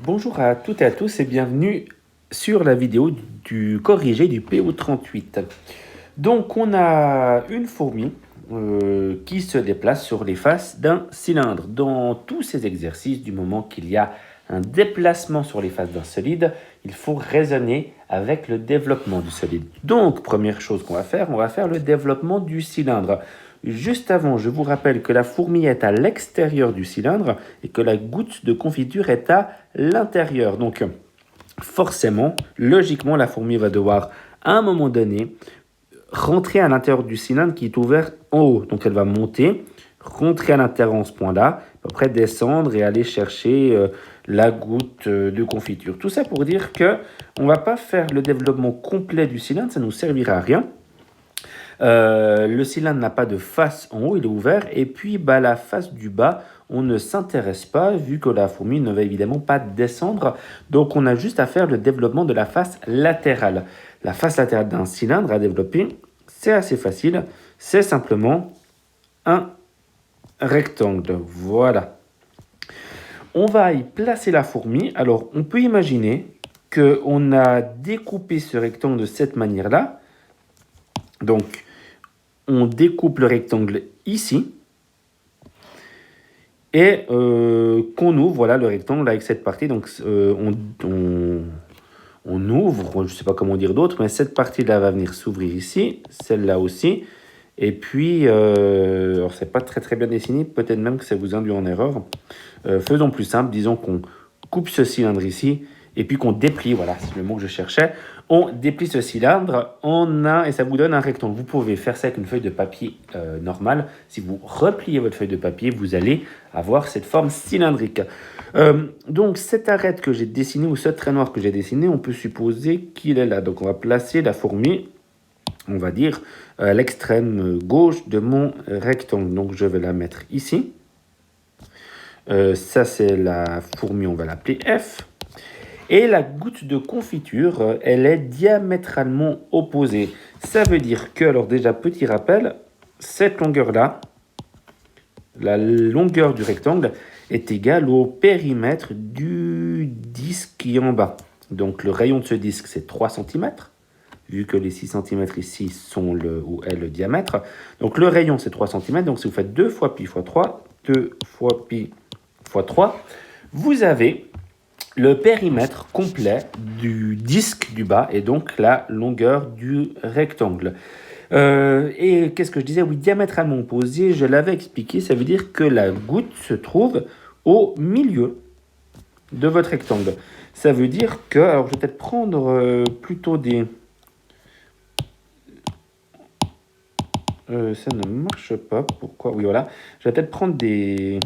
Bonjour à toutes et à tous et bienvenue sur la vidéo du corrigé du PO38. Donc on a une fourmi qui se déplace sur les faces d'un cylindre. Dans tous ces exercices, du moment qu'il y a un déplacement sur les faces d'un solide, il faut raisonner avec le développement du solide. Donc première chose qu'on va faire, on va faire le développement du cylindre. Juste avant, je vous rappelle que la fourmi est à l'extérieur du cylindre et que la goutte de confiture est à l'intérieur. Donc, forcément, logiquement, la fourmi va devoir, à un moment donné, rentrer à l'intérieur du cylindre qui est ouvert en haut. Donc, elle va monter, rentrer à l'intérieur en ce point-là, après descendre et aller chercher la goutte de confiture. Tout ça pour dire que on ne va pas faire le développement complet du cylindre, ça ne nous servira à rien. Le cylindre n'a pas de face en haut, il est ouvert. Et puis, la face du bas, on ne s'intéresse pas, vu que la fourmi ne va évidemment pas descendre. Donc, on a juste à faire le développement de la face latérale. La face latérale d'un cylindre à développer, c'est assez facile. C'est simplement un rectangle. Voilà. On va y placer la fourmi. Alors, on peut imaginer qu'on a découpé ce rectangle de cette manière-là. Donc, on découpe le rectangle ici et qu'on ouvre voilà, le rectangle avec cette partie. Donc, on ouvre, je ne sais pas comment dire d'autre, mais cette partie-là va venir s'ouvrir ici, celle-là aussi. Et puis, alors c'est pas très bien dessiné, peut-être même que ça vous induit en erreur. Faisons plus simple, disons qu'on coupe ce cylindre ici et puis qu'on déplie, voilà, c'est le mot que je cherchais. On déplie ce cylindre et ça vous donne un rectangle. Vous pouvez faire ça avec une feuille de papier normale. Si vous repliez votre feuille de papier, vous allez avoir cette forme cylindrique. Donc cette arête que j'ai dessinée ou ce trait noir que j'ai dessiné, on peut supposer qu'il est là. Donc on va placer la fourmi, on va dire, à l'extrême gauche de mon rectangle. Donc je vais la mettre ici. Ça c'est la fourmi, on va l'appeler F. Et la goutte de confiture, elle est diamétralement opposée. Ça veut dire que, alors déjà, petit rappel, cette longueur-là, la longueur du rectangle, est égale au périmètre du disque qui est en bas. Donc le rayon de ce disque, c'est 3 cm, vu que les 6 cm ici sont le diamètre. Donc le rayon, c'est 3 cm. Donc si vous faites 2 fois pi fois 3, 2 fois pi fois 3, vous avez le périmètre complet du disque du bas et donc la longueur du rectangle. Et qu'est-ce que je disais? Oui, diamétralement opposé, je l'avais expliqué, ça veut dire que la goutte se trouve au milieu de votre rectangle. Ça veut dire que, alors je vais peut-être prendre plutôt des... ça ne marche pas, pourquoi? Oui, voilà. Je vais peut-être prendre une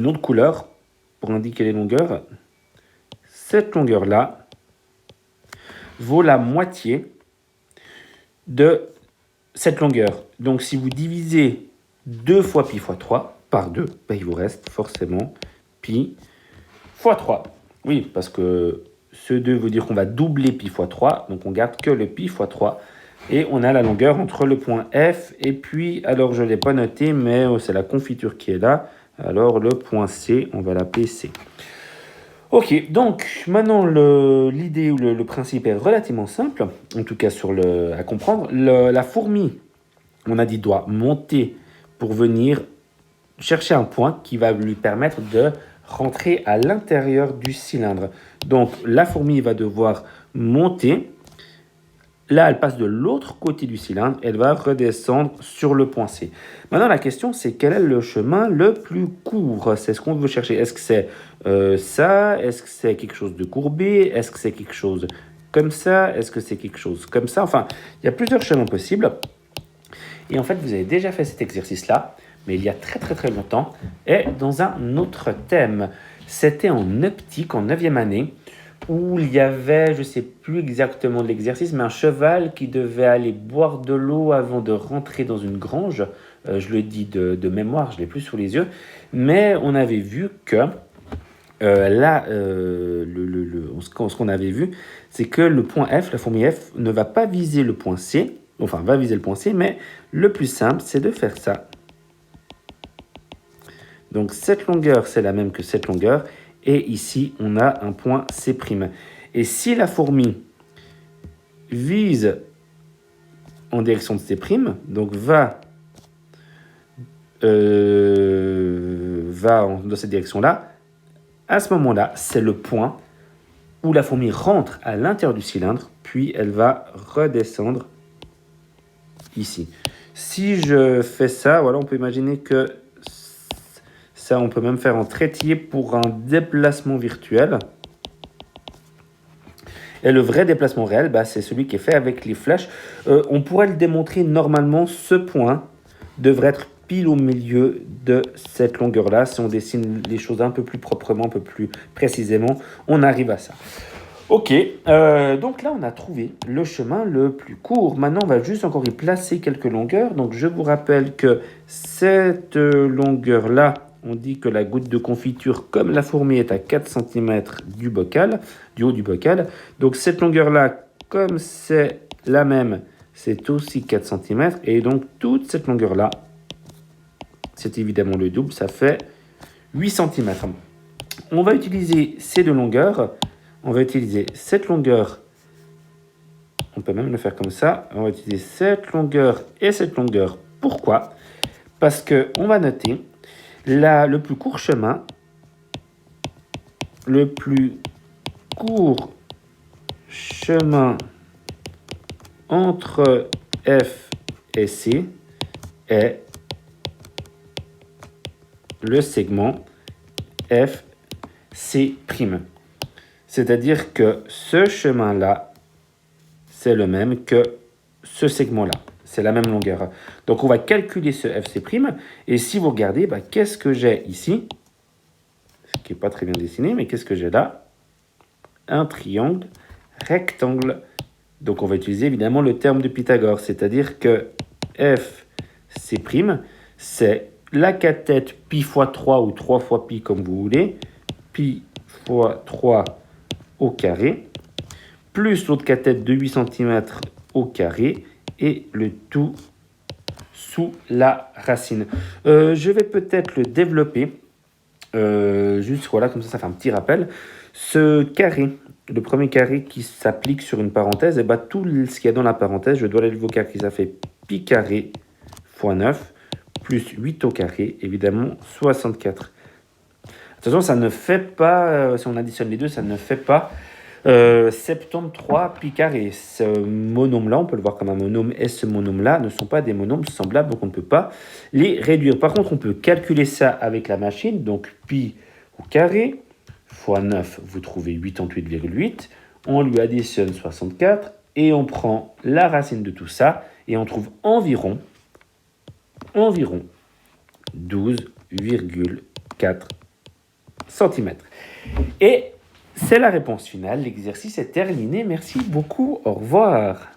autre couleur pour indiquer les longueurs. Cette longueur-là vaut la moitié de cette longueur. Donc, si vous divisez 2 fois pi fois 3 par 2, il vous reste forcément pi fois 3. Oui, parce que ce 2 veut dire qu'on va doubler pi fois 3, donc on garde que le pi fois 3. Et on a la longueur entre le point F et puis, alors je ne l'ai pas noté, mais c'est la confiture qui est là. Alors le point C, on va l'appeler C. Ok, donc maintenant l'idée ou le principe est relativement simple, en tout cas à comprendre. La fourmi, on a dit, doit monter pour venir chercher un point qui va lui permettre de rentrer à l'intérieur du cylindre. Donc la fourmi va devoir monter. Là, elle passe de l'autre côté du cylindre, elle va redescendre sur le point C. Maintenant, la question, c'est quel est le chemin le plus court? C'est ce qu'on veut chercher. Est-ce que c'est ça? Est-ce que c'est quelque chose de courbé? Est-ce que c'est quelque chose comme ça? Est-ce que c'est quelque chose comme ça? Enfin, il y a plusieurs chemins possibles. Et en fait, vous avez déjà fait cet exercice-là, mais il y a très longtemps, et dans un autre thème. C'était en optique, en 9e année, où il y avait, je ne sais plus exactement de l'exercice, mais un cheval qui devait aller boire de l'eau avant de rentrer dans une grange. Je le dis de mémoire, je ne l'ai plus sous les yeux. Mais on avait vu que ce qu'on avait vu, c'est que le point F, la fourmi F, ne va pas viser le point C, enfin va viser le point C, mais le plus simple, c'est de faire ça. Donc cette longueur, c'est la même que cette longueur, Et ici, on a un point C'. Et si la fourmi vise en direction de C', donc va dans cette direction-là, à ce moment-là, c'est le point où la fourmi rentre à l'intérieur du cylindre, puis elle va redescendre ici. Si je fais ça, voilà, on peut imaginer que ça, on peut même faire en trétier pour un déplacement virtuel. Et le vrai déplacement réel, c'est celui qui est fait avec les flèches. On pourrait le démontrer normalement, ce point devrait être pile au milieu de cette longueur-là. Si on dessine les choses un peu plus proprement, un peu plus précisément, on arrive à ça. Ok, donc là on a trouvé le chemin le plus court. Maintenant on va juste encore y placer quelques longueurs. Donc je vous rappelle que cette longueur-là, on dit que la goutte de confiture, comme la fourmi, est à 4 cm du haut du bocal. Donc cette longueur-là, comme c'est la même, c'est aussi 4 cm. Et donc toute cette longueur-là, c'est évidemment le double, ça fait 8 cm. On va utiliser ces deux longueurs. On va utiliser cette longueur. On peut même le faire comme ça. On va utiliser cette longueur et cette longueur. Pourquoi? Parce qu'on va noter le plus court chemin. Le plus court chemin entre F et C est le segment FC'. C'est-à-dire que ce chemin-là, c'est le même que ce segment-là. C'est la même longueur. Donc, on va calculer ce FC'. Et si vous regardez, qu'est-ce que j'ai ici? Ce qui n'est pas très bien dessiné, mais qu'est-ce que j'ai là? Un triangle rectangle. Donc, on va utiliser évidemment le terme de Pythagore. C'est-à-dire que FC', c'est la cathète pi fois 3 ou 3 fois pi comme vous voulez. Pi fois 3 au carré, plus l'autre cathète de 8 cm au carré, et le tout sous la racine. Je vais peut-être le développer, juste voilà, comme ça fait un petit rappel. Ce carré, le premier carré qui s'applique sur une parenthèse, et tout ce qu'il y a dans la parenthèse, je dois l'évoquer qui ça fait pi carré fois 9, plus 8 au carré, évidemment 64. Attention, ça ne fait pas, si on additionne les deux, ça ne fait pas 73 pi carré. Ce monôme-là, on peut le voir comme un monôme, et ce monôme-là ne sont pas des monômes semblables, donc on ne peut pas les réduire. Par contre, on peut calculer ça avec la machine, donc pi au carré, fois 9, vous trouvez 88,8. On lui additionne 64, et on prend la racine de tout ça, et on trouve environ 12,4 cm. Et c'est la réponse finale. L'exercice est terminé. Merci beaucoup. Au revoir.